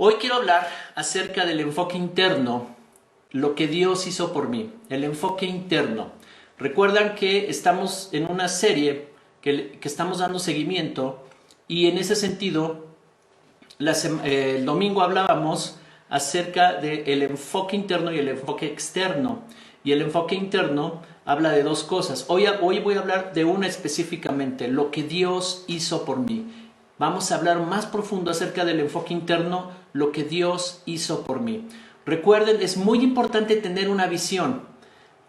Hoy quiero hablar acerca del enfoque interno, lo que Dios hizo por mí, el enfoque interno. Recuerdan que estamos en una serie que estamos dando seguimiento y en ese sentido, el domingo hablábamos acerca del enfoque interno y el enfoque externo. Y el enfoque interno habla de dos cosas. Hoy voy a hablar de una específicamente, lo que Dios hizo por mí. Vamos a hablar más profundo acerca del enfoque interno, lo que Dios hizo por mí. Recuerden, es muy importante tener una visión,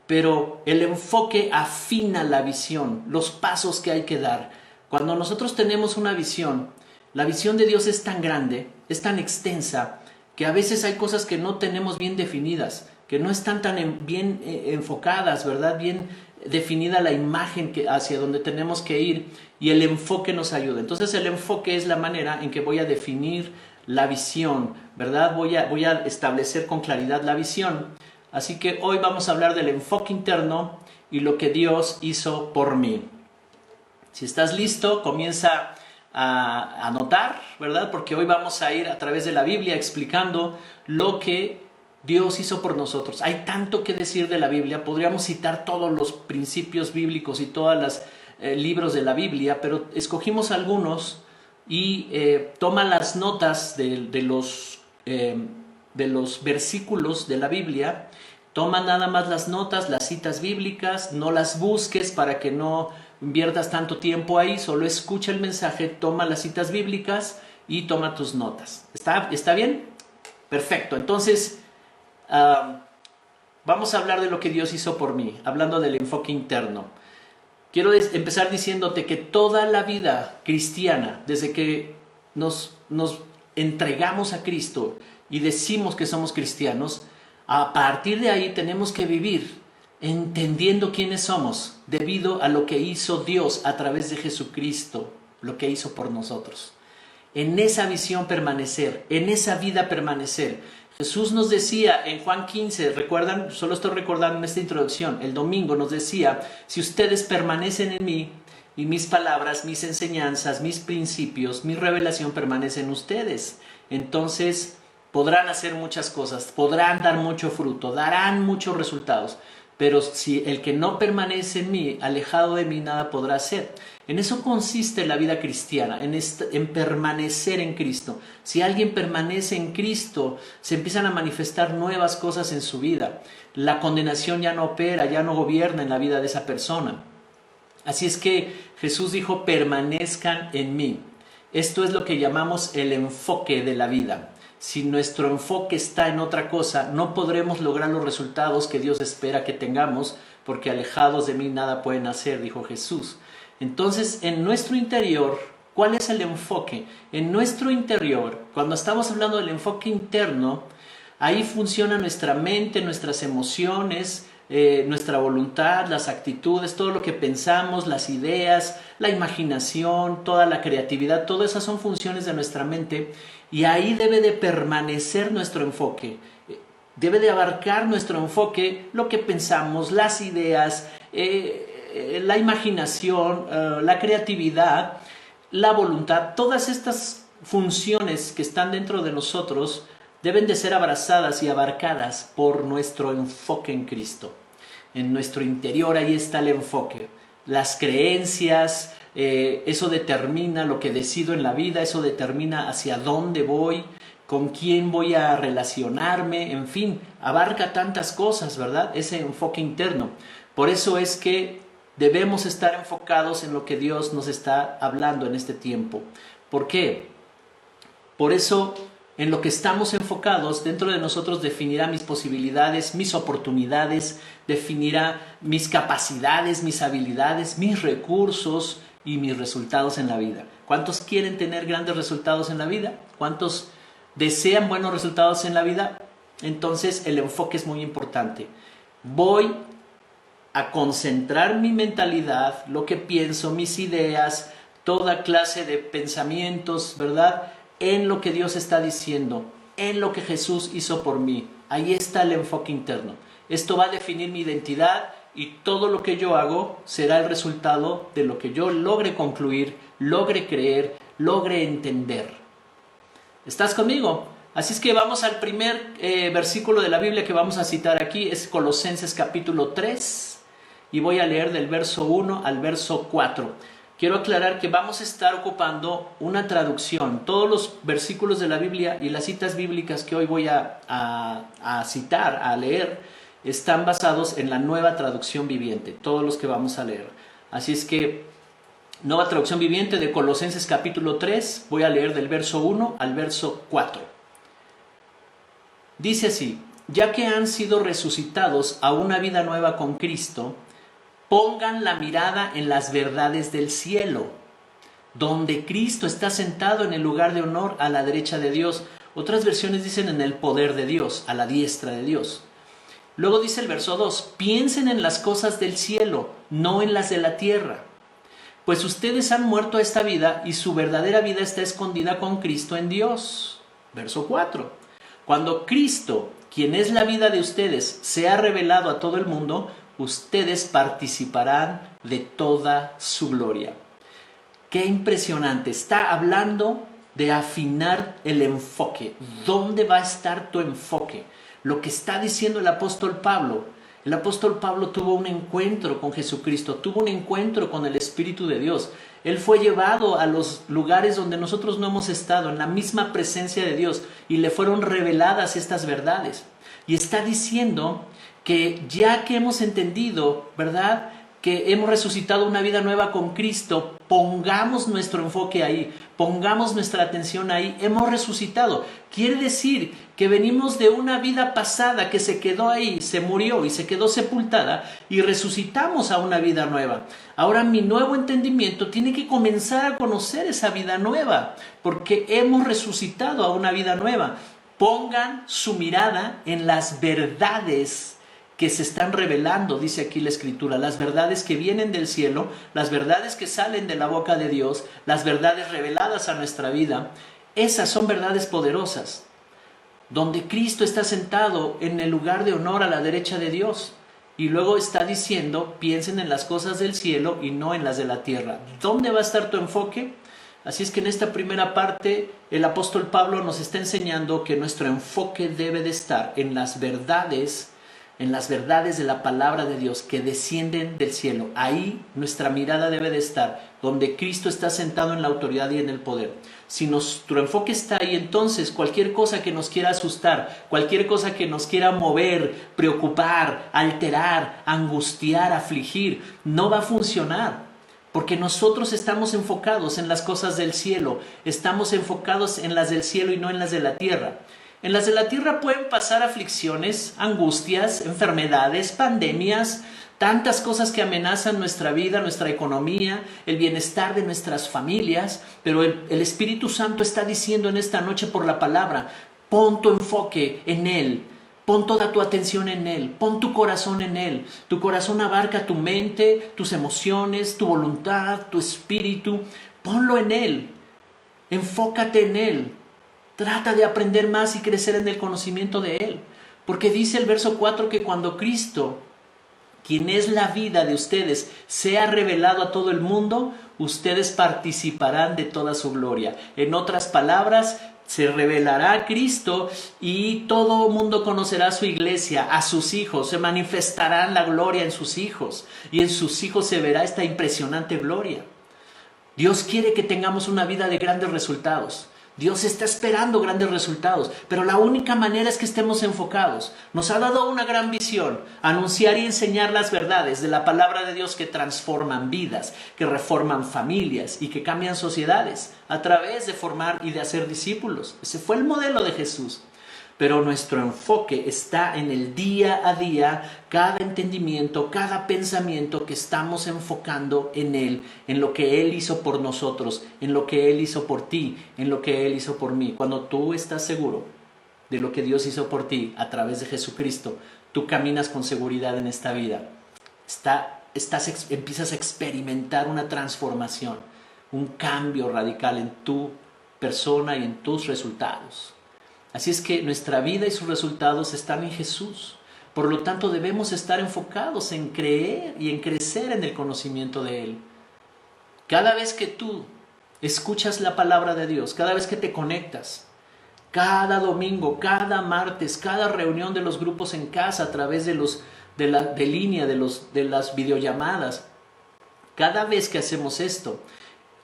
pero el enfoque afina la visión, los pasos que hay que dar. Cuando nosotros tenemos una visión, la visión de Dios es tan grande, es tan extensa, que a veces hay cosas que no tenemos bien definidas, que no están tan bien enfocadas, ¿verdad? Bien definida la imagen hacia donde tenemos que ir, y el enfoque nos ayuda. Entonces el enfoque es la manera en que voy a definir la visión, ¿verdad? Voy a establecer con claridad la visión. Así que hoy vamos a hablar del enfoque interno y lo que Dios hizo por mí. Si estás listo, comienza a anotar, ¿verdad? Porque hoy vamos a ir a través de la Biblia explicando lo que Dios hizo por nosotros. Hay tanto que decir de la Biblia, podríamos citar todos los principios bíblicos y todos los libros de la Biblia, pero escogimos algunos y toma las notas de los versículos de la Biblia. Toma nada más las notas, las citas bíblicas, no las busques para que no inviertas tanto tiempo ahí, solo escucha el mensaje, toma las citas bíblicas y toma tus notas. ¿Está bien? Perfecto. Entonces, vamos a hablar de lo que Dios hizo por mí, hablando del enfoque interno. Quiero empezar diciéndote que toda la vida cristiana, desde que nos entregamos a Cristo y decimos que somos cristianos, a partir de ahí tenemos que vivir entendiendo quiénes somos debido a lo que hizo Dios a través de Jesucristo, lo que hizo por nosotros. En esa visión permanecer, en esa vida permanecer. Jesús nos decía en Juan 15, ¿recuerdan? Solo estoy recordando en esta introducción, el domingo nos decía, si ustedes permanecen en mí y mis palabras, mis enseñanzas, mis principios, mi revelación permanecen en ustedes, entonces podrán hacer muchas cosas, podrán dar mucho fruto, darán muchos resultados. Pero si el que no permanece en mí, alejado de mí, nada podrá hacer. En eso consiste la vida cristiana, en permanecer en Cristo. Si alguien permanece en Cristo, se empiezan a manifestar nuevas cosas en su vida. La condenación ya no opera, ya no gobierna en la vida de esa persona. Así es que Jesús dijo, permanezcan en mí. Esto es lo que llamamos el enfoque de la vida. Si nuestro enfoque está en otra cosa, no podremos lograr los resultados que Dios espera que tengamos, porque alejados de mí nada pueden hacer, dijo Jesús. Entonces, en nuestro interior, ¿cuál es el enfoque? En nuestro interior, cuando estamos hablando del enfoque interno, ahí funciona nuestra mente, nuestras emociones, nuestra voluntad, las actitudes, todo lo que pensamos, las ideas, la imaginación, toda la creatividad, todas esas son funciones de nuestra mente y ahí debe de permanecer nuestro enfoque. Debe de abarcar nuestro enfoque lo que pensamos, las ideas, la imaginación, la creatividad, la voluntad, todas estas funciones que están dentro de nosotros deben de ser abrazadas y abarcadas por nuestro enfoque en Cristo. En nuestro interior ahí está el enfoque. Las creencias, eso determina lo que decido en la vida, eso determina hacia dónde voy, con quién voy a relacionarme, en fin, abarca tantas cosas, ¿verdad? Ese enfoque interno. Por eso es que debemos estar enfocados en lo que Dios nos está hablando en este tiempo. ¿Por qué? Por eso, en lo que estamos enfocados, dentro de nosotros definirá mis posibilidades, mis oportunidades, definirá mis capacidades, mis habilidades, mis recursos y mis resultados en la vida. ¿Cuántos quieren tener grandes resultados en la vida? ¿Cuántos desean buenos resultados en la vida? Entonces el enfoque es muy importante. Voy a concentrar mi mentalidad, lo que pienso, mis ideas, toda clase de pensamientos, ¿verdad?, en lo que Dios está diciendo, en lo que Jesús hizo por mí. Ahí está el enfoque interno. Esto va a definir mi identidad y todo lo que yo hago será el resultado de lo que yo logre concluir, logre creer, logre entender. ¿Estás conmigo? Así es que vamos al primer versículo de la Biblia que vamos a citar aquí, es Colosenses capítulo 3, y voy a leer del verso 1 al verso 4. Quiero aclarar que vamos a estar ocupando una traducción. Todos los versículos de la Biblia y las citas bíblicas que hoy voy a citar, a leer, están basados en la Nueva Traducción Viviente, todos los que vamos a leer. Así es que, Nueva Traducción Viviente de Colosenses capítulo 3, voy a leer del verso 1 al verso 4. Dice así: ya que han sido resucitados a una vida nueva con Cristo, pongan la mirada en las verdades del cielo, donde Cristo está sentado en el lugar de honor a la derecha de Dios. Otras versiones dicen en el poder de Dios, a la diestra de Dios. Luego dice el verso 2, piensen en las cosas del cielo, no en las de la tierra. Pues ustedes han muerto a esta vida y su verdadera vida está escondida con Cristo en Dios. Verso 4. Cuando Cristo, quien es la vida de ustedes, sea revelado a todo el mundo, ustedes participarán de toda su gloria. Qué impresionante. Está hablando de afinar el enfoque. ¿Dónde va a estar tu enfoque? Lo que está diciendo el apóstol Pablo. El apóstol Pablo tuvo un encuentro con Jesucristo, tuvo un encuentro con el Espíritu de Dios. Él fue llevado a los lugares donde nosotros no hemos estado, en la misma presencia de Dios, y le fueron reveladas estas verdades. Y está diciendo que ya que hemos entendido, ¿verdad?, que hemos resucitado una vida nueva con Cristo, pongamos nuestro enfoque ahí, pongamos nuestra atención ahí. Hemos resucitado. Quiere decir que venimos de una vida pasada que se quedó ahí, se murió y se quedó sepultada, y resucitamos a una vida nueva. Ahora mi nuevo entendimiento tiene que comenzar a conocer esa vida nueva, porque hemos resucitado a una vida nueva. Pongan su mirada en las verdades que se están revelando, dice aquí la Escritura, las verdades que vienen del cielo, las verdades que salen de la boca de Dios, las verdades reveladas a nuestra vida. Esas son verdades poderosas, donde Cristo está sentado en el lugar de honor a la derecha de Dios. Y luego está diciendo, piensen en las cosas del cielo y no en las de la tierra. ¿Dónde va a estar tu enfoque? Así es que en esta primera parte el apóstol Pablo nos está enseñando que nuestro enfoque debe de estar en las verdades de la palabra de Dios que descienden del cielo. Ahí nuestra mirada debe de estar, donde Cristo está sentado en la autoridad y en el poder. Si nuestro enfoque está ahí, entonces cualquier cosa que nos quiera asustar, cualquier cosa que nos quiera mover, preocupar, alterar, angustiar, afligir, no va a funcionar. Porque nosotros estamos enfocados en las cosas del cielo, estamos enfocados en las del cielo y no en las de la tierra. En las de la tierra pueden pasar aflicciones, angustias, enfermedades, pandemias, tantas cosas que amenazan nuestra vida, nuestra economía, el bienestar de nuestras familias, pero el Espíritu Santo está diciendo en esta noche por la palabra, pon tu enfoque en Él. Pon toda tu atención en Él, pon tu corazón en Él. Tu corazón abarca tu mente, tus emociones, tu voluntad, tu espíritu. Ponlo en Él, enfócate en Él. Trata de aprender más y crecer en el conocimiento de Él. Porque dice el verso 4 que cuando Cristo, quien es la vida de ustedes, sea revelado a todo el mundo, ustedes participarán de toda su gloria. En otras palabras, se revelará Cristo y todo el mundo conocerá a su iglesia, a sus hijos. Se manifestará la gloria en sus hijos y en sus hijos se verá esta impresionante gloria. Dios quiere que tengamos una vida de grandes resultados. Dios está esperando grandes resultados, pero la única manera es que estemos enfocados. Nos ha dado una gran visión, anunciar y enseñar las verdades de la palabra de Dios que transforman vidas, que reforman familias y que cambian sociedades a través de formar y de hacer discípulos. Ese fue el modelo de Jesús. Pero nuestro enfoque está en el día a día, cada entendimiento, cada pensamiento que estamos enfocando en Él, en lo que Él hizo por nosotros, en lo que Él hizo por ti, en lo que Él hizo por mí. Cuando tú estás seguro de lo que Dios hizo por ti a través de Jesucristo, tú caminas con seguridad en esta vida. Empiezas a experimentar una transformación, un cambio radical en tu persona y en tus resultados. Así es que nuestra vida y sus resultados están en Jesús. Por lo tanto, debemos estar enfocados en creer y en crecer en el conocimiento de Él. Cada vez que tú escuchas la palabra de Dios, cada vez que te conectas, Cada domingo, cada martes, cada reunión de los grupos en casa a través de línea, de las videollamadas. Cada vez que hacemos esto,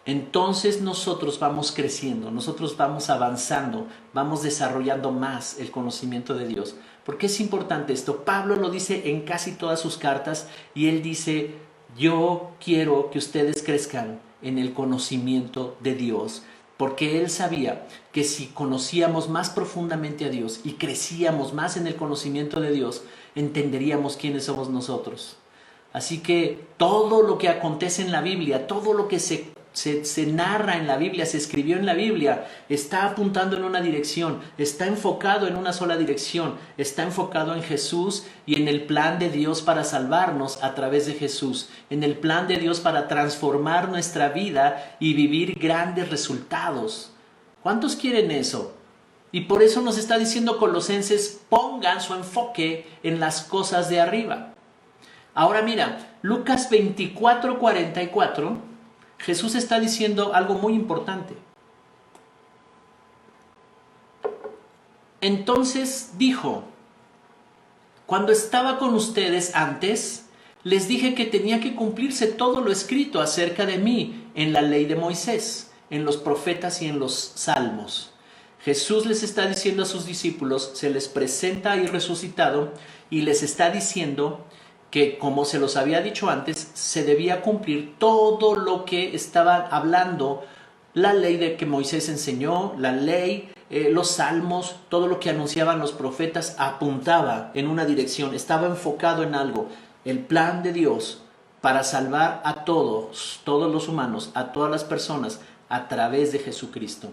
entonces nosotros vamos creciendo, nosotros vamos avanzando, vamos desarrollando más el conocimiento de Dios. ¿Por qué es importante esto? Pablo lo dice en casi todas sus cartas y él dice, yo quiero que ustedes crezcan en el conocimiento de Dios. Porque él sabía que si conocíamos más profundamente a Dios y crecíamos más en el conocimiento de Dios, entenderíamos quiénes somos nosotros. Así que todo lo que acontece en la Biblia, todo lo que se narra en la Biblia, se escribió en la Biblia, está apuntando en una dirección, está enfocado en una sola dirección, está enfocado en Jesús y en el plan de Dios para salvarnos a través de Jesús, en el plan de Dios para transformar nuestra vida y vivir grandes resultados. ¿Cuántos quieren eso? Y por eso nos está diciendo Colosenses, pongan su enfoque en las cosas de arriba. Ahora mira, Lucas 24:44, Jesús está diciendo algo muy importante. Entonces dijo, cuando estaba con ustedes antes, les dije que tenía que cumplirse todo lo escrito acerca de mí en la ley de Moisés, en los profetas y en los salmos. Jesús les está diciendo a sus discípulos, se les presenta ahí resucitado y les está diciendo que, como se los había dicho antes, se debía cumplir todo lo que estaba hablando la ley de que Moisés enseñó, la ley, los salmos, todo lo que anunciaban los profetas apuntaba en una dirección, estaba enfocado en algo, el plan de Dios para salvar a todos los humanos, a todas las personas a través de Jesucristo.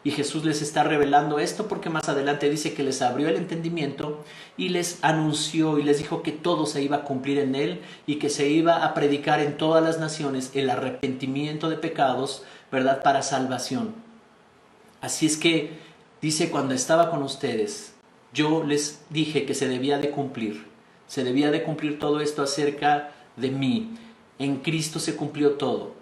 Y Jesús les está revelando esto porque más adelante dice que les abrió el entendimiento y les anunció y les dijo que todo se iba a cumplir en él y que se iba a predicar en todas las naciones el arrepentimiento de pecados, ¿verdad? Para salvación. Así es que dice, cuando estaba con ustedes, yo les dije que se debía de cumplir todo esto acerca de mí. En Cristo se cumplió todo.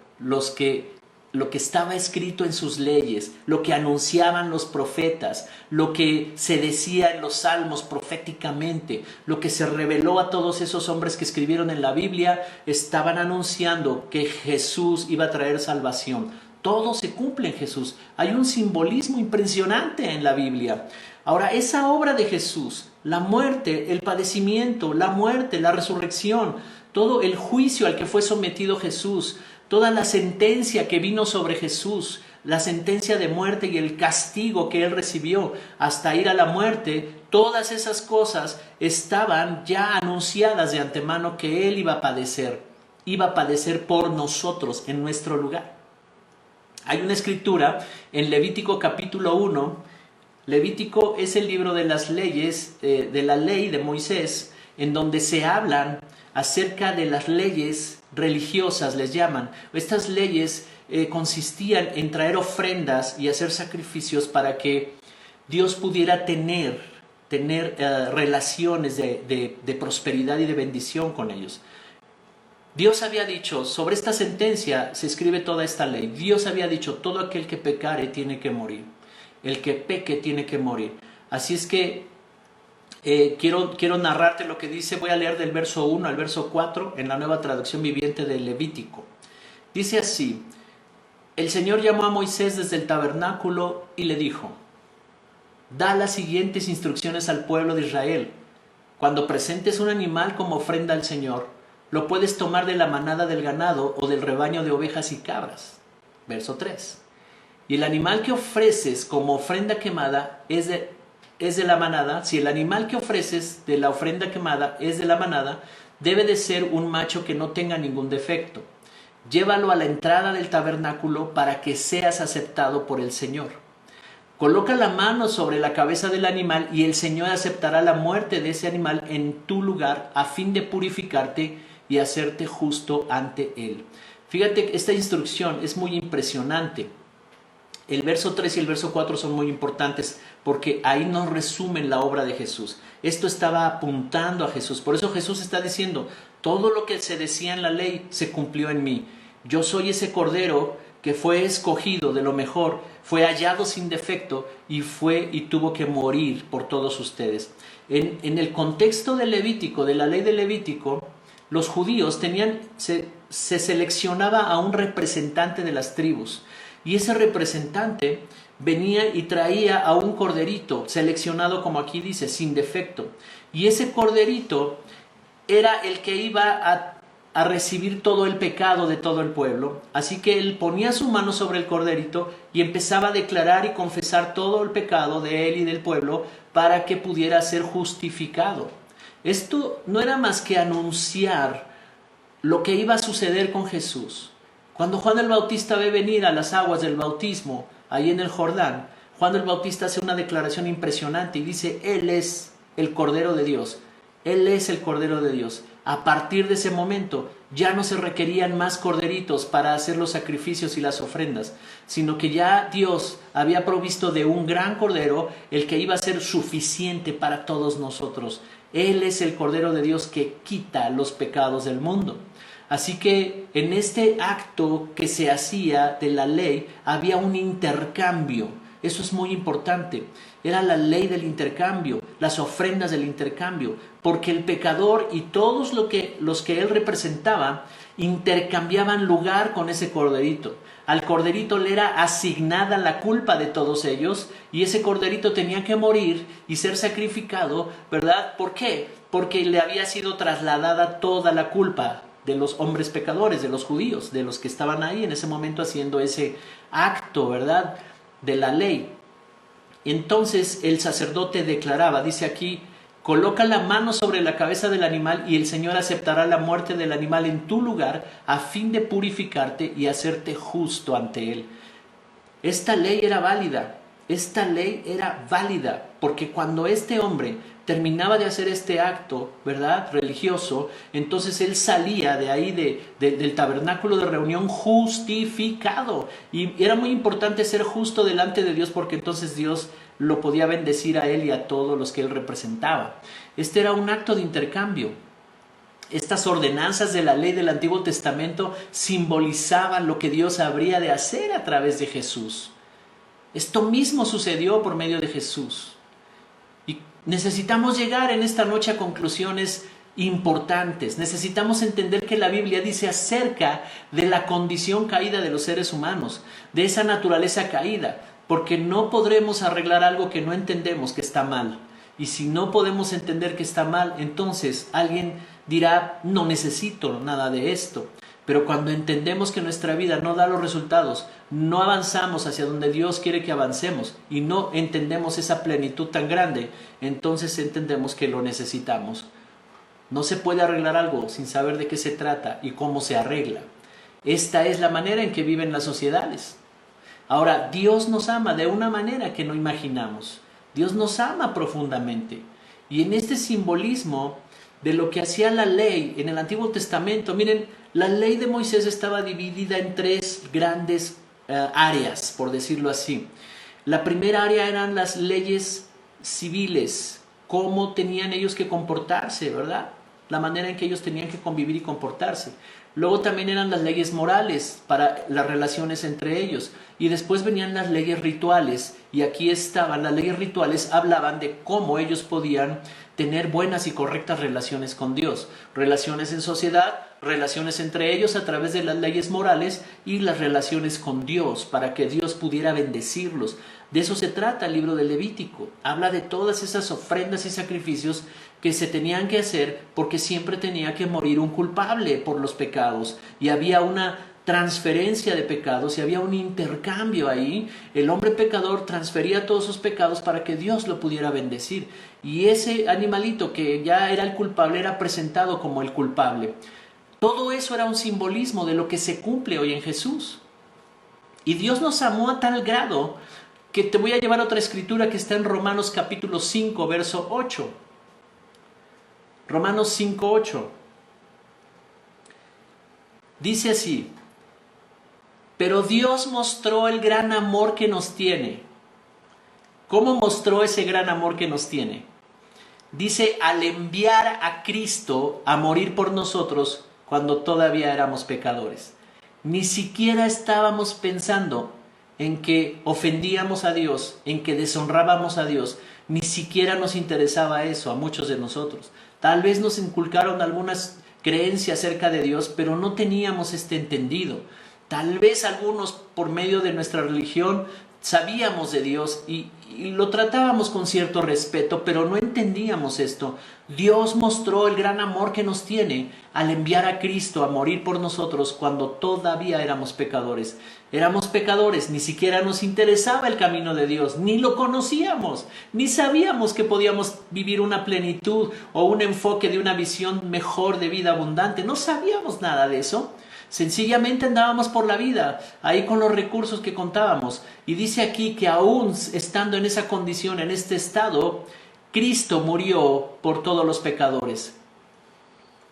Lo que estaba escrito en sus leyes, lo que anunciaban los profetas, lo que se decía en los salmos proféticamente, lo que se reveló a todos esos hombres que escribieron en la Biblia, estaban anunciando que Jesús iba a traer salvación. Todo se cumple en Jesús. Hay un simbolismo impresionante en la Biblia. Ahora, esa obra de Jesús, la muerte, el padecimiento, la muerte, la resurrección, todo el juicio al que fue sometido Jesús, toda la sentencia que vino sobre Jesús, la sentencia de muerte y el castigo que él recibió hasta ir a la muerte, todas esas cosas estaban ya anunciadas de antemano que él iba a padecer por nosotros en nuestro lugar. Hay una escritura en Levítico capítulo 1, Levítico es el libro de las leyes, de la ley de Moisés, en donde se hablan acerca de las leyes religiosas, les llaman. Estas leyes consistían en traer ofrendas y hacer sacrificios para que Dios pudiera tener relaciones de prosperidad y de bendición con ellos. Dios había dicho, sobre esta sentencia se escribe toda esta ley. Dios había dicho, todo aquel que pecare tiene que morir. El que peque tiene que morir. Así es que quiero narrarte lo que dice. Voy a leer del verso 1 al verso 4 en la Nueva Traducción Viviente de Levítico. Dice así: el Señor llamó a Moisés desde el tabernáculo y le dijo: da las siguientes instrucciones al pueblo de Israel. Cuando presentes un animal como ofrenda al Señor, lo puedes tomar de la manada del ganado o del rebaño de ovejas y cabras. Verso 3. Y el animal que ofreces como ofrenda quemada es de la manada. Si el animal que ofreces de la ofrenda quemada es de la manada, debe de ser un macho que no tenga ningún defecto. Llévalo a la entrada del tabernáculo para que seas aceptado por el Señor. Coloca la mano sobre la cabeza del animal y el Señor aceptará la muerte de ese animal en tu lugar a fin de purificarte y hacerte justo ante Él. Fíjate que esta instrucción es muy impresionante. El verso 3 y el verso 4 son muy importantes porque ahí nos resumen la obra de Jesús. Esto estaba apuntando a Jesús. Por eso Jesús está diciendo, todo lo que se decía en la ley se cumplió en mí. Yo soy ese cordero que fue escogido de lo mejor, fue hallado sin defecto y tuvo que morir por todos ustedes. En el contexto del Levítico, de la ley de Levítico, los judíos se seleccionaba a un representante de las tribus, y ese representante venía y traía a un corderito seleccionado, como aquí dice, sin defecto, y ese corderito era el que iba a recibir todo el pecado de todo el pueblo. Así que él ponía su mano sobre el corderito y empezaba a declarar y confesar todo el pecado de él y del pueblo para que pudiera ser justificado. Esto no era más que anunciar lo que iba a suceder con Jesús. Cuando Juan el Bautista ve venir a las aguas del bautismo, ahí en el Jordán, Juan el Bautista hace una declaración impresionante y dice: Él es el Cordero de Dios. Él es el Cordero de Dios. A partir de ese momento ya no se requerían más corderitos para hacer los sacrificios y las ofrendas, sino que ya Dios había provisto de un gran cordero, el que iba a ser suficiente para todos nosotros. Él es el Cordero de Dios que quita los pecados del mundo. Así que en este acto que se hacía de la ley había un intercambio. Eso es muy importante. Era la ley del intercambio, las ofrendas del intercambio, porque el pecador y todos los que él representaba intercambiaban lugar con ese corderito. Al corderito le era asignada la culpa de todos ellos y ese corderito tenía que morir y ser sacrificado, ¿verdad? ¿Por qué? Porque le había sido trasladada toda la culpa de los hombres pecadores, de los judíos, de los que estaban ahí en ese momento haciendo ese acto, ¿verdad?, de la ley. Entonces el sacerdote declaraba, dice aquí: coloca la mano sobre la cabeza del animal y el Señor aceptará la muerte del animal en tu lugar a fin de purificarte y hacerte justo ante él. Esta ley era válida. Esta ley era válida porque cuando este hombre terminaba de hacer este acto, ¿verdad?, religioso, entonces él salía de ahí del tabernáculo de reunión justificado. Y era muy importante ser justo delante de Dios porque entonces Dios lo podía bendecir a él y a todos los que él representaba. Este era un acto de intercambio. Estas ordenanzas de la ley del Antiguo Testamento simbolizaban lo que Dios habría de hacer a través de Jesús. Esto mismo sucedió por medio de Jesús. Y necesitamos llegar en esta noche a conclusiones importantes. Necesitamos entender que la Biblia dice acerca de la condición caída de los seres humanos, de esa naturaleza caída, porque no podremos arreglar algo que no entendemos que está mal. Y si no podemos entender que está mal, entonces alguien dirá: no necesito nada de esto. Pero cuando entendemos que nuestra vida no da los resultados, no avanzamos hacia donde Dios quiere que avancemos y no entendemos esa plenitud tan grande, entonces entendemos que lo necesitamos. No se puede arreglar algo sin saber de qué se trata y cómo se arregla. Esta es la manera en que viven las sociedades. Ahora, Dios nos ama de una manera que no imaginamos. Dios nos ama profundamente. Y en este simbolismo de lo que hacía la ley en el Antiguo Testamento, miren, la ley de Moisés estaba dividida en tres grandes áreas, por decirlo así. La primera área eran las leyes civiles, cómo tenían ellos que comportarse, ¿verdad? La manera en que ellos tenían que convivir y comportarse. Luego también eran las leyes morales para las relaciones entre ellos. Y después venían las leyes rituales. Y aquí estaban, las leyes rituales hablaban de cómo ellos podían tener buenas y correctas relaciones con Dios. Relaciones en sociedad, relaciones entre ellos a través de las leyes morales y las relaciones con Dios para que Dios pudiera bendecirlos. De eso se trata el libro de Levítico. Habla de todas esas ofrendas y sacrificios que se tenían que hacer porque siempre tenía que morir un culpable por los pecados. Y había una transferencia de pecados y había un intercambio ahí. El hombre pecador transfería todos sus pecados para que Dios lo pudiera bendecir. Y ese animalito que ya era el culpable era presentado como el culpable. Todo eso era un simbolismo de lo que se cumple hoy en Jesús. Y Dios nos amó a tal grado que te voy a llevar a otra escritura que está en Romanos capítulo 5, verso 8. Romanos 5, 8. Dice así: pero Dios mostró el gran amor que nos tiene. ¿Cómo mostró ese gran amor que nos tiene? Dice, al enviar a Cristo a morir por nosotros cuando todavía éramos pecadores. Ni siquiera estábamos pensando en que ofendíamos a Dios, en que deshonrábamos a Dios. Ni siquiera nos interesaba eso a muchos de nosotros. Tal vez nos inculcaron algunas creencias acerca de Dios, pero no teníamos este entendido. Tal vez algunos, por medio de nuestra religión, sabíamos de Dios y lo tratábamos con cierto respeto, pero no entendíamos esto. Dios mostró el gran amor que nos tiene al enviar a Cristo a morir por nosotros cuando todavía éramos pecadores. Éramos pecadores, ni siquiera nos interesaba el camino de Dios, ni lo conocíamos, ni sabíamos que podíamos vivir una plenitud o un enfoque de una visión mejor de vida abundante. No sabíamos nada de eso. Sencillamente andábamos por la vida, ahí con los recursos que contábamos. Y dice aquí que aún estando en esa condición, en este estado, Cristo murió por todos los pecadores.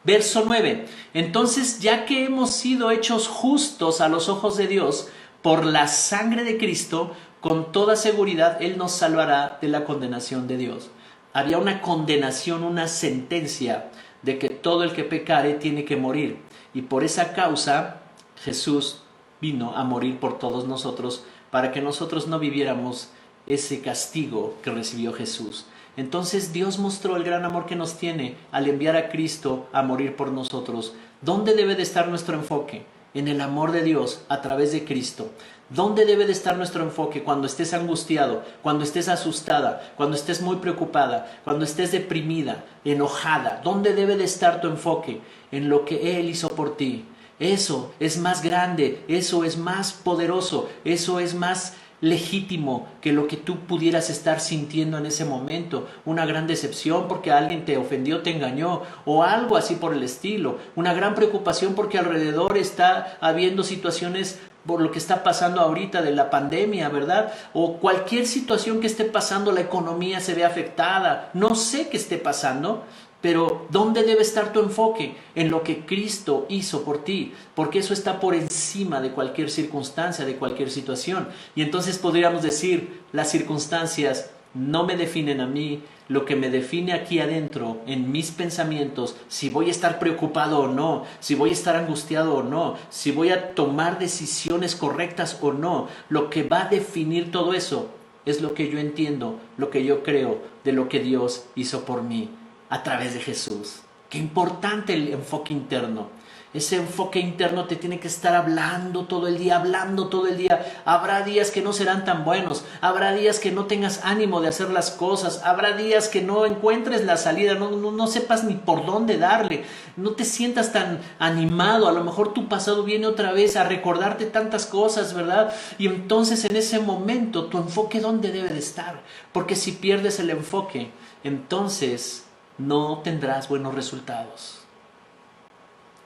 Verso 9. Entonces, ya que hemos sido hechos justos a los ojos de Dios por la sangre de Cristo, con toda seguridad Él nos salvará de la condenación de Dios. Había una condenación, una sentencia de que todo el que pecare tiene que morir. Y por esa causa Jesús vino a morir por todos nosotros para que nosotros no viviéramos ese castigo que recibió Jesús. Entonces Dios mostró el gran amor que nos tiene al enviar a Cristo a morir por nosotros. ¿Dónde debe de estar nuestro enfoque? En el amor de Dios a través de Cristo. ¿Dónde debe de estar nuestro enfoque cuando estés angustiado, cuando estés asustada, cuando estés muy preocupada, cuando estés deprimida, enojada? ¿Dónde debe de estar tu enfoque? En lo que Él hizo por ti. Eso es más grande, eso es más poderoso, eso es más legítimo que lo que tú pudieras estar sintiendo en ese momento. Una gran decepción porque alguien te ofendió, te engañó o algo así por el estilo. Una gran preocupación porque alrededor está habiendo situaciones por lo que está pasando ahorita de la pandemia, ¿verdad? O cualquier situación que esté pasando, la economía se ve afectada. No sé qué esté pasando, pero ¿dónde debe estar tu enfoque? En lo que Cristo hizo por ti, porque eso está por encima de cualquier circunstancia, de cualquier situación. Y entonces podríamos decir, las circunstancias no me definen a mí, lo que me define aquí adentro, en mis pensamientos, si voy a estar preocupado o no, si voy a estar angustiado o no, si voy a tomar decisiones correctas o no, lo que va a definir todo eso es lo que yo entiendo, lo que yo creo de lo que Dios hizo por mí a través de Jesús. Qué importante el enfoque interno. Ese enfoque interno te tiene que estar hablando todo el día, hablando todo el día. Habrá días que no serán tan buenos, habrá días que no tengas ánimo de hacer las cosas, habrá días que no encuentres la salida, no sepas ni por dónde darle, no te sientas tan animado. A lo mejor tu pasado viene otra vez a recordarte tantas cosas, ¿verdad? Y entonces en ese momento tu enfoque, ¿dónde debe de estar? Porque si pierdes el enfoque, entonces no tendrás buenos resultados.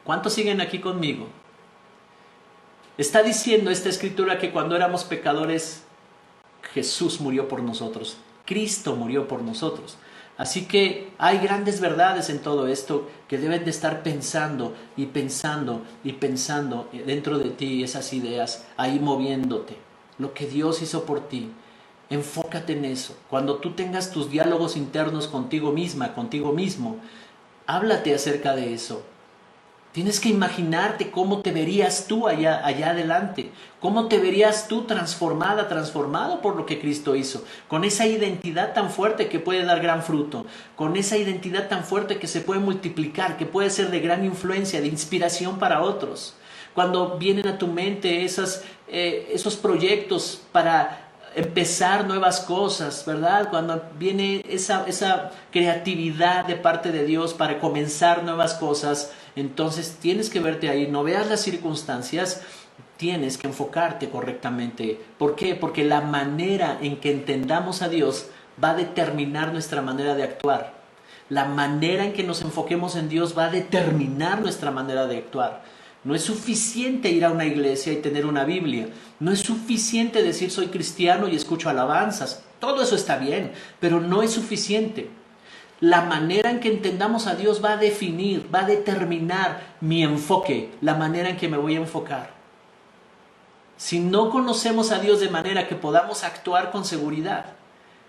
¿Cuántos siguen aquí conmigo? Está diciendo esta escritura que cuando éramos pecadores, Jesús murió por nosotros. Cristo murió por nosotros. Así que hay grandes verdades en todo esto que deben de estar pensando y pensando y pensando dentro de ti, esas ideas, ahí moviéndote. Lo que Dios hizo por ti. Enfócate en eso. Cuando tú tengas tus diálogos internos contigo misma, contigo mismo, háblate acerca de eso. Tienes que imaginarte cómo te verías tú allá adelante, cómo te verías tú transformada, transformado por lo que Cristo hizo, con esa identidad tan fuerte que puede dar gran fruto, con esa identidad tan fuerte que se puede multiplicar, que puede ser de gran influencia, de inspiración para otros. Cuando vienen a tu mente esos proyectos para empezar nuevas cosas, ¿verdad? Cuando viene esa creatividad de parte de Dios para comenzar nuevas cosas, entonces tienes que verte ahí, no veas las circunstancias, tienes que enfocarte correctamente. ¿Por qué? Porque la manera en que entendamos a Dios va a determinar nuestra manera de actuar. La manera en que nos enfoquemos en Dios va a determinar nuestra manera de actuar. No es suficiente ir a una iglesia y tener una Biblia. No es suficiente decir soy cristiano y escucho alabanzas. Todo eso está bien, pero no es suficiente. La manera en que entendamos a Dios va a definir, va a determinar mi enfoque, la manera en que me voy a enfocar. Si no conocemos a Dios de manera que podamos actuar con seguridad,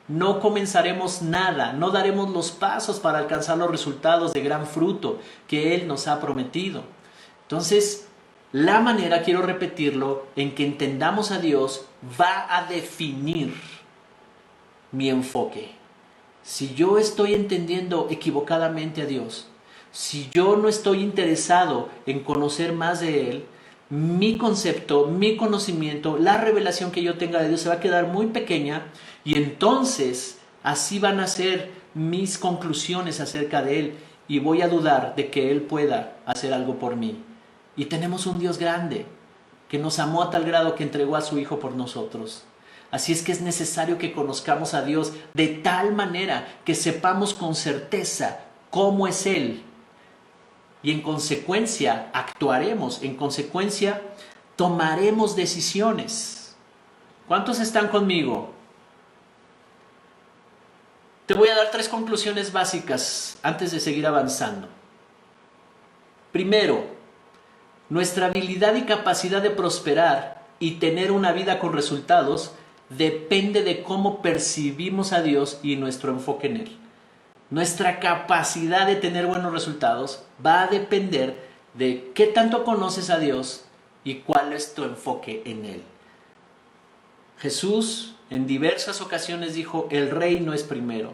no comenzaremos nada, no daremos los pasos para alcanzar los resultados de gran fruto que Él nos ha prometido. Entonces, La manera, quiero repetirlo, en que entendamos a Dios va a definir mi enfoque. Si yo estoy entendiendo equivocadamente a Dios, si yo no estoy interesado en conocer más de Él, mi concepto, mi conocimiento, la revelación que yo tenga de Dios se va a quedar muy pequeña, y entonces así van a ser mis conclusiones acerca de Él, y voy a dudar de que Él pueda hacer algo por mí. Y tenemos un Dios grande que nos amó a tal grado que entregó a su Hijo por nosotros. Así es que es necesario que conozcamos a Dios de tal manera que sepamos con certeza cómo es Él. Y en consecuencia actuaremos, en consecuencia tomaremos decisiones. ¿Cuántos están conmigo? Te voy a dar 3 conclusiones básicas antes de seguir avanzando. Primero, nuestra habilidad y capacidad de prosperar y tener una vida con resultados depende de cómo percibimos a Dios y nuestro enfoque en Él. Nuestra capacidad de tener buenos resultados va a depender de qué tanto conoces a Dios y cuál es tu enfoque en Él. Jesús en diversas ocasiones dijo: el reino es primero.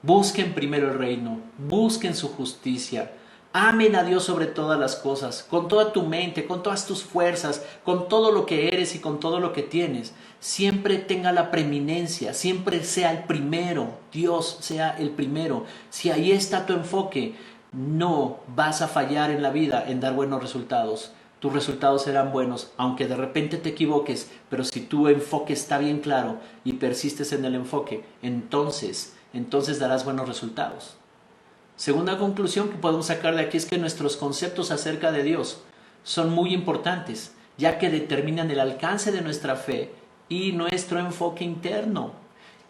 Busquen primero el reino, busquen su justicia. Amen a Dios sobre todas las cosas, con toda tu mente, con todas tus fuerzas, con todo lo que eres y con todo lo que tienes. Siempre tenga la preeminencia, siempre sea el primero, Dios sea el primero. Si ahí está tu enfoque, no vas a fallar en la vida en dar buenos resultados. Tus resultados serán buenos, aunque de repente te equivoques, pero si tu enfoque está bien claro y persistes en el enfoque, entonces darás buenos resultados. Segunda conclusión que podemos sacar de aquí es que nuestros conceptos acerca de Dios son muy importantes, ya que determinan el alcance de nuestra fe y nuestro enfoque interno.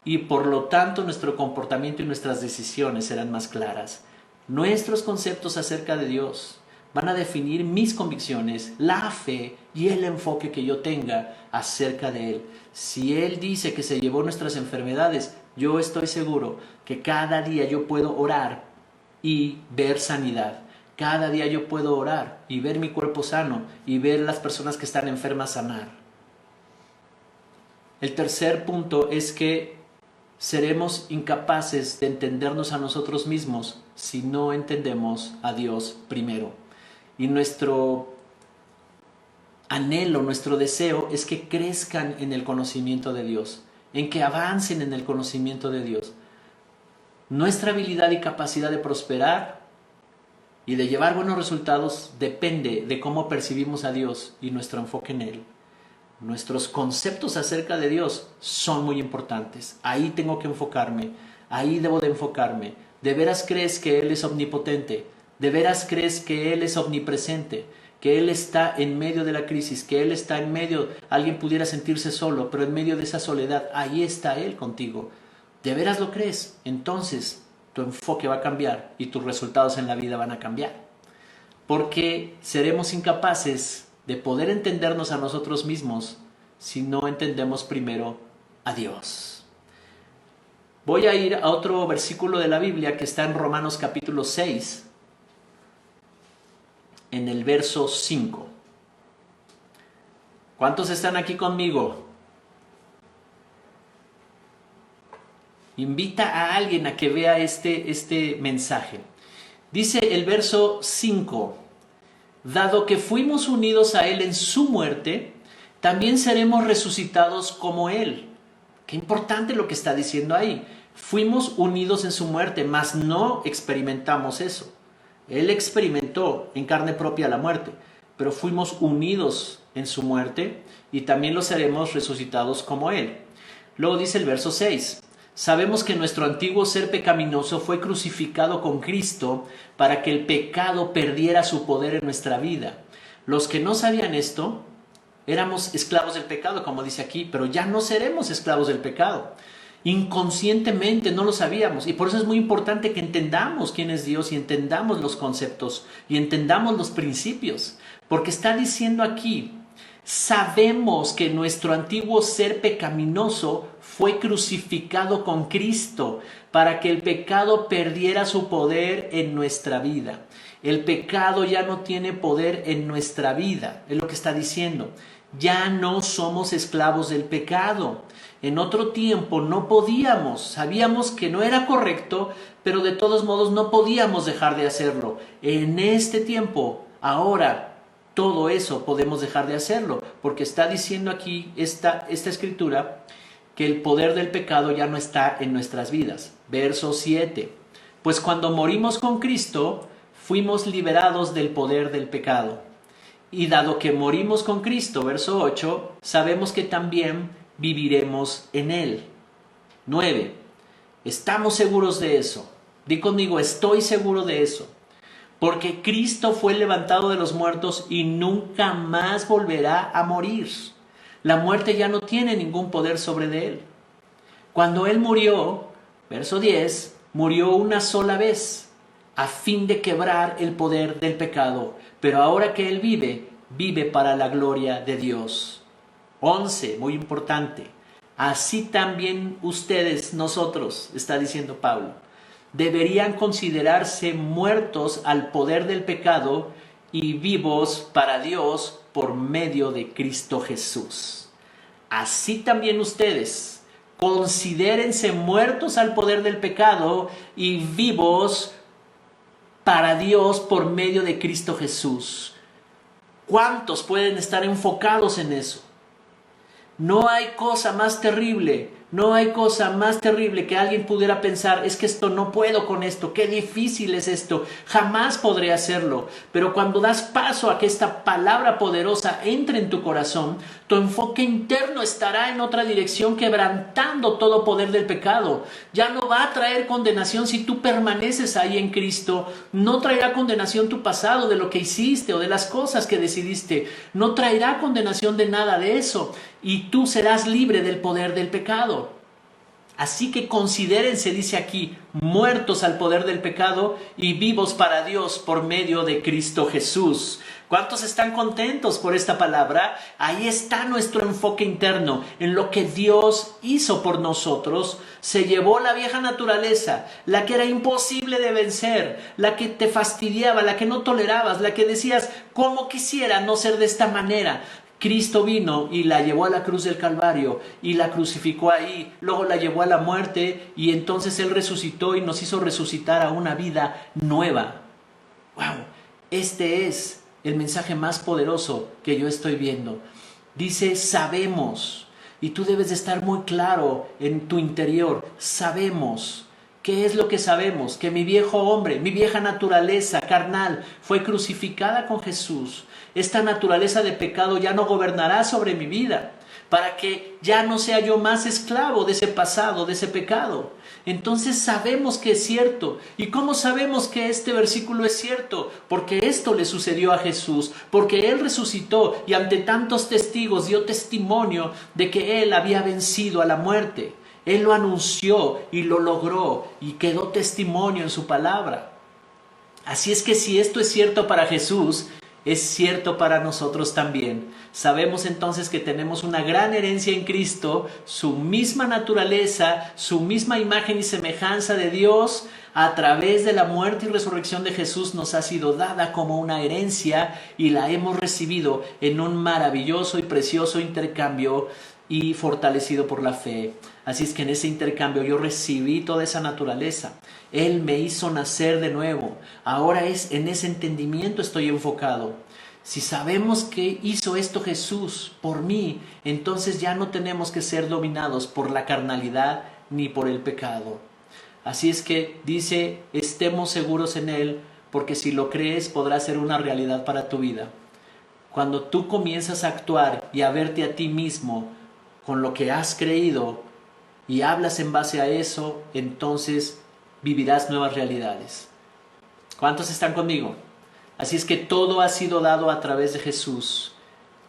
Y por lo tanto nuestro comportamiento y nuestras decisiones serán más claras. Nuestros conceptos acerca de Dios van a definir mis convicciones, la fe y el enfoque que yo tenga acerca de Él. Si Él dice que se llevó nuestras enfermedades, yo estoy seguro que cada día yo puedo orar y ver sanidad. Cada día yo puedo orar y ver mi cuerpo sano y ver las personas que están enfermas sanar. El tercer punto es que seremos incapaces de entendernos a nosotros mismos si no entendemos a Dios primero. Y nuestro anhelo, nuestro deseo es que crezcan en el conocimiento de Dios, en que avancen en el conocimiento de Dios. Nuestra habilidad y capacidad de prosperar y de llevar buenos resultados depende de cómo percibimos a Dios y nuestro enfoque en Él. Nuestros conceptos acerca de Dios son muy importantes. Ahí tengo que enfocarme, ahí debo de enfocarme. ¿De veras crees que Él es omnipotente? ¿De veras crees que Él es omnipresente? Que Él está en medio de la crisis, que Él está en medio, alguien pudiera sentirse solo, pero en medio de esa soledad, ahí está Él contigo. ¿De veras lo crees? Entonces tu enfoque va a cambiar y tus resultados en la vida van a cambiar. Porque seremos incapaces de poder entendernos a nosotros mismos si no entendemos primero a Dios. Voy a ir a otro versículo de la Biblia que está en Romanos capítulo 6, en el verso 5. ¿Cuántos están aquí conmigo? Invita a alguien a que vea este mensaje. Dice el verso 5: dado que fuimos unidos a Él en su muerte, también seremos resucitados como Él. Qué importante lo que está diciendo ahí. Fuimos unidos en su muerte, mas no experimentamos eso. Él experimentó en carne propia la muerte, pero fuimos unidos en su muerte y también lo seremos resucitados como Él. Luego dice el verso 6: sabemos que nuestro antiguo ser pecaminoso fue crucificado con Cristo para que el pecado perdiera su poder en nuestra vida. Los que no sabían esto, éramos esclavos del pecado, como dice aquí, pero ya no seremos esclavos del pecado. Inconscientemente no lo sabíamos, y por eso es muy importante que entendamos quién es Dios y entendamos los conceptos y entendamos los principios, porque está diciendo aquí: sabemos que nuestro antiguo ser pecaminoso fue crucificado con Cristo para que el pecado perdiera su poder en nuestra vida. El pecado ya no tiene poder en nuestra vida, es lo que está diciendo. Ya no somos esclavos del pecado. En otro tiempo no podíamos, sabíamos que no era correcto, pero de todos modos no podíamos dejar de hacerlo. En este tiempo, ahora, todo eso podemos dejar de hacerlo, porque está diciendo aquí esta escritura que el poder del pecado ya no está en nuestras vidas. Verso 7. Pues cuando morimos con Cristo, fuimos liberados del poder del pecado. Y dado que morimos con Cristo, verso 8, sabemos que también viviremos en Él. 9. Estamos seguros de eso. Di conmigo, estoy seguro de eso. Porque Cristo fue levantado de los muertos y nunca más volverá a morir. La muerte ya no tiene ningún poder sobre de Él. Cuando Él murió, verso 10, murió una sola vez, a fin de quebrar el poder del pecado. Pero ahora que Él vive, vive para la gloria de Dios. 11, muy importante. Así también ustedes, nosotros, está diciendo Pablo, deberían considerarse muertos al poder del pecado y vivos para Dios por medio de Cristo Jesús. Así también ustedes, considérense muertos al poder del pecado y vivos para Dios por medio de Cristo Jesús. ¿Cuántos pueden estar enfocados en eso? No hay cosa más terrible, no hay cosa más terrible que alguien pudiera pensar, es que esto no puedo con esto, qué difícil es esto, jamás podré hacerlo. Pero cuando das paso a que esta palabra poderosa entre en tu corazón, tu enfoque interno estará en otra dirección, quebrantando todo poder del pecado. Ya no va a traer condenación si tú permaneces ahí en Cristo. No traerá condenación tu pasado de lo que hiciste o de las cosas que decidiste. No traerá condenación de nada de eso. Y tú serás libre del poder del pecado. Así que considérense, dice aquí, muertos al poder del pecado y vivos para Dios por medio de Cristo Jesús. ¿Cuántos están contentos por esta palabra? Ahí está nuestro enfoque interno, en lo que Dios hizo por nosotros. Se llevó la vieja naturaleza, la que era imposible de vencer, la que te fastidiaba, la que no tolerabas, la que decías, ¿cómo quisiera no ser de esta manera? Cristo vino y la llevó a la cruz del Calvario y la crucificó ahí, luego la llevó a la muerte y entonces Él resucitó y nos hizo resucitar a una vida nueva. ¡Wow! Este es el mensaje más poderoso que yo estoy viendo. Dice, sabemos, y tú debes de estar muy claro en tu interior, sabemos. ¿Qué es lo que sabemos? Que mi viejo hombre, mi vieja naturaleza carnal fue crucificada con Jesús. Esta naturaleza de pecado ya no gobernará sobre mi vida, para que ya no sea yo más esclavo de ese pasado, de ese pecado. Entonces sabemos que es cierto. ¿Y cómo sabemos que este versículo es cierto? Porque esto le sucedió a Jesús, porque Él resucitó y ante tantos testigos dio testimonio de que Él había vencido a la muerte. Él lo anunció y lo logró y quedó testimonio en su palabra. Así es que si esto es cierto para Jesús, es cierto para nosotros también. Sabemos entonces que tenemos una gran herencia en Cristo, su misma naturaleza, su misma imagen y semejanza de Dios, a través de la muerte y resurrección de Jesús nos ha sido dada como una herencia y la hemos recibido en un maravilloso y precioso intercambio y fortalecido por la fe. Así es que en ese intercambio yo recibí toda esa naturaleza. Él me hizo nacer de nuevo. Ahora en ese entendimiento estoy enfocado. Si sabemos que hizo esto Jesús por mí, entonces ya no tenemos que ser dominados por la carnalidad ni por el pecado. Así es que dice, estemos seguros en Él, porque si lo crees podrá ser una realidad para tu vida. Cuando tú comienzas a actuar y a verte a ti mismo con lo que has creído y hablas en base a eso, entonces vivirás nuevas realidades. ¿Cuántos están conmigo? Así es que todo ha sido dado a través de Jesús.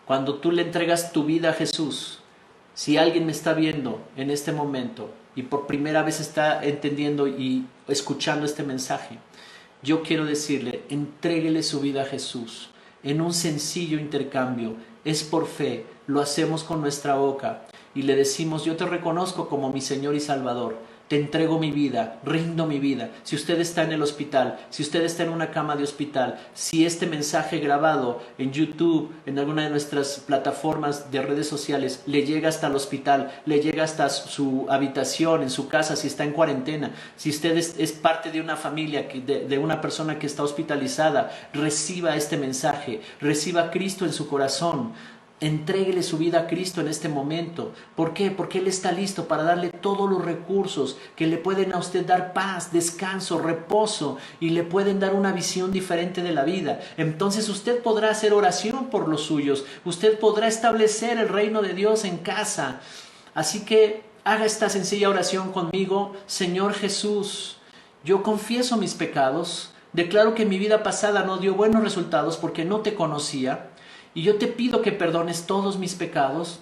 Cuando tú le entregas tu vida a Jesús, si alguien me está viendo en este momento y por primera vez está entendiendo y escuchando este mensaje, yo quiero decirle, entréguele su vida a Jesús en un sencillo intercambio. Es por fe, lo hacemos con nuestra boca y le decimos, yo te reconozco como mi Señor y Salvador. te entrego mi vida, rindo mi vida. Si usted está en el hospital, si usted está en una cama de hospital, si este mensaje grabado en YouTube, en alguna de nuestras plataformas de redes sociales, le llega hasta el hospital, le llega hasta su habitación, en su casa, si está en cuarentena, si usted es parte de una familia, de una persona que está hospitalizada, reciba este mensaje, reciba a Cristo en su corazón. Entréguele su vida a Cristo en este momento. ¿Por qué? Porque Él está listo para darle todos los recursos que le pueden a usted dar paz, descanso, reposo, y le pueden dar una visión diferente de la vida. Entonces usted podrá hacer oración por los suyos. Usted podrá establecer el reino de Dios en casa. Así que haga esta sencilla oración conmigo. Señor Jesús, yo confieso mis pecados. Declaro que mi vida pasada no dio buenos resultados porque no te conocía. Y yo te pido que perdones todos mis pecados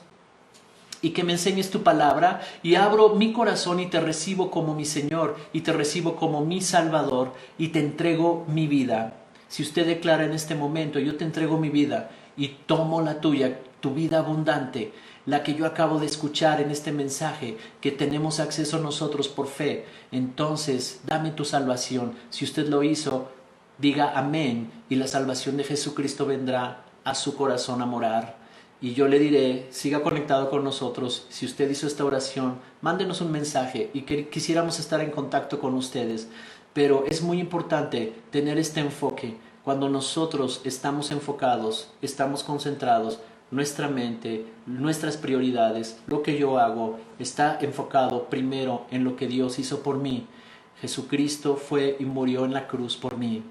y que me enseñes tu palabra, y abro mi corazón y te recibo como mi Señor y te recibo como mi Salvador y te entrego mi vida. Si usted declara en este momento, yo te entrego mi vida y tomo la tuya, tu vida abundante, la que yo acabo de escuchar en este mensaje que tenemos acceso nosotros por fe, entonces dame tu salvación. Si usted lo hizo, diga amén y la salvación de Jesucristo vendrá a su corazón a morar. Y yo le diré, siga conectado con nosotros. Si usted hizo esta oración, mándenos un mensaje y que quisiéramos estar en contacto con ustedes. Pero es muy importante tener este enfoque. Cuando nosotros estamos enfocados, estamos concentrados, nuestra mente, nuestras prioridades, lo que yo hago, está enfocado primero en lo que Dios hizo por mí. Jesucristo fue y murió en la cruz por mí.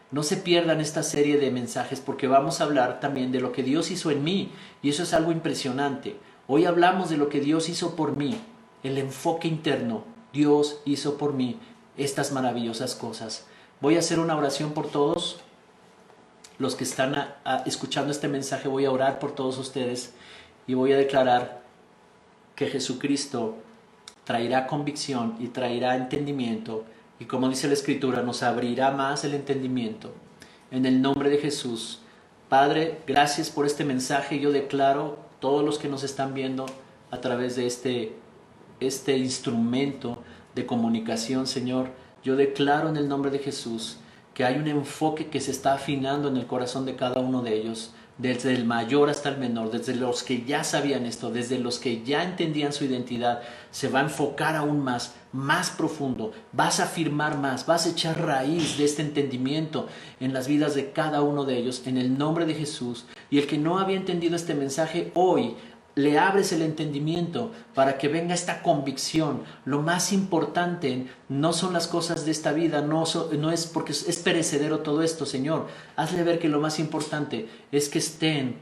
No se pierdan esta serie de mensajes porque vamos a hablar también de lo que Dios hizo en mí, y eso es algo impresionante. Hoy hablamos de lo que Dios hizo por mí, el enfoque interno. Dios hizo por mí estas maravillosas cosas. Voy a hacer una oración por todos los que están escuchando este mensaje. Voy a orar por todos ustedes y voy a declarar que Jesucristo traerá convicción y traerá entendimiento. Y como dice la Escritura, nos abrirá más el entendimiento. En el nombre de Jesús. Padre, gracias por este mensaje. Yo declaro, todos los que nos están viendo a través de este instrumento de comunicación, Señor, yo declaro en el nombre de Jesús que hay un enfoque que se está afinando en el corazón de cada uno de ellos, desde el mayor hasta el menor, desde los que ya sabían esto, desde los que ya entendían su identidad, se va a enfocar aún más profundo, vas a afirmar más, vas a echar raíz de este entendimiento en las vidas de cada uno de ellos, en el nombre de Jesús. Y el que no había entendido este mensaje, hoy le abres el entendimiento para que venga esta convicción. Lo más importante no son las cosas de esta vida, no es porque es perecedero todo esto, Señor. Hazle ver que lo más importante es que estén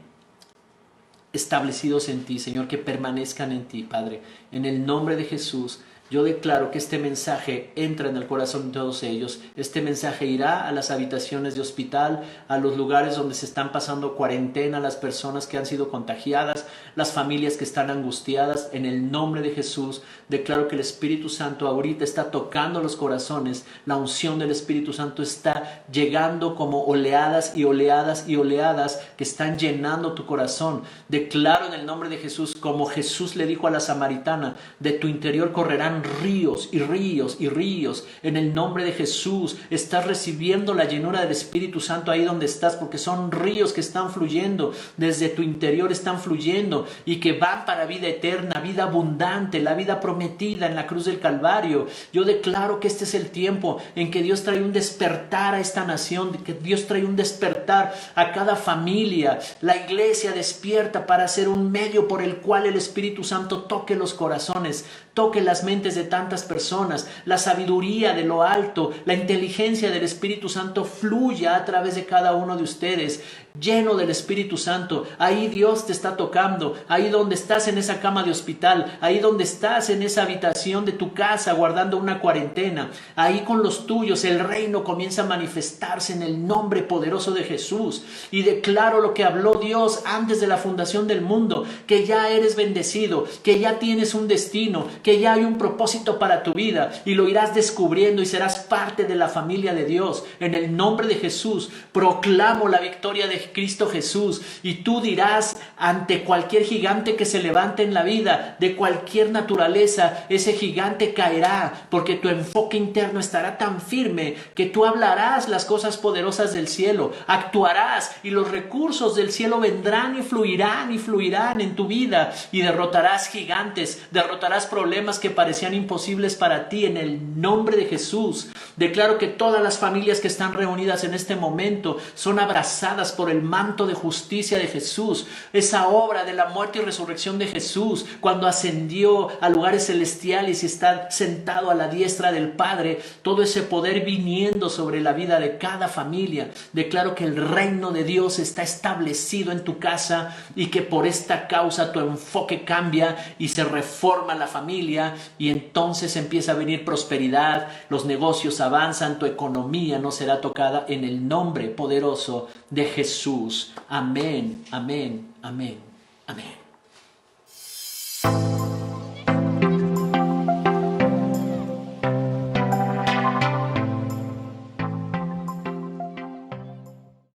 establecidos en ti, Señor, que permanezcan en ti, Padre. En el nombre de Jesús, yo declaro que este mensaje entra en el corazón de todos ellos. Este mensaje irá a las habitaciones de hospital, a los lugares donde se están pasando cuarentena, las personas que han sido contagiadas, las familias que están angustiadas. En el nombre de Jesús, declaro que el Espíritu Santo ahorita está tocando los corazones. La unción del Espíritu Santo está llegando como oleadas y oleadas y oleadas que están llenando tu corazón. Declaro en el nombre de Jesús, como Jesús le dijo a la samaritana, de tu interior correrán ríos y ríos y ríos. En el nombre de Jesús estás recibiendo la llenura del Espíritu Santo ahí donde estás, porque son ríos que están fluyendo desde tu interior, están fluyendo y que van para vida eterna, vida abundante, la vida prometida en la cruz del Calvario. Yo declaro que este es el tiempo en que Dios trae un despertar a esta nación, que Dios trae un despertar a cada familia. La iglesia despierta para ser un medio por el cual el Espíritu Santo toque los corazones, toque las mentes de tantas personas. La sabiduría de lo alto, la inteligencia del Espíritu Santo fluya a través de cada uno de ustedes, lleno del Espíritu Santo. Ahí Dios te está tocando, ahí donde estás en esa cama de hospital, ahí donde estás en esa habitación de tu casa guardando una cuarentena, ahí con los tuyos el reino comienza a manifestarse en el nombre poderoso de Jesús. Y declaro lo que habló Dios antes de la fundación del mundo, que ya eres bendecido, que ya tienes un destino, que ya hay un propósito propósito para tu vida y lo irás descubriendo y serás parte de la familia de Dios. En el nombre de Jesús, proclamo la victoria de Cristo Jesús y tú dirás ante cualquier gigante que se levante en la vida, de cualquier naturaleza, ese gigante caerá, porque tu enfoque interno estará tan firme que tú hablarás las cosas poderosas del cielo, actuarás y los recursos del cielo vendrán y fluirán en tu vida y derrotarás gigantes, derrotarás problemas que parecían imposibles para ti en el nombre de Jesús. Declaro que todas las familias que están reunidas en este momento son abrazadas por el manto de justicia de Jesús, esa obra de la muerte y resurrección de Jesús cuando ascendió a lugares celestiales y está sentado a la diestra del Padre, todo ese poder viniendo sobre la vida de cada familia. Declaro que el reino de Dios está establecido en tu casa y que por esta causa tu enfoque cambia y se reforma la familia y entonces empieza a venir prosperidad, los negocios avanzan, tu economía no será tocada en el nombre poderoso de Jesús. Amén, amén, amén, amén.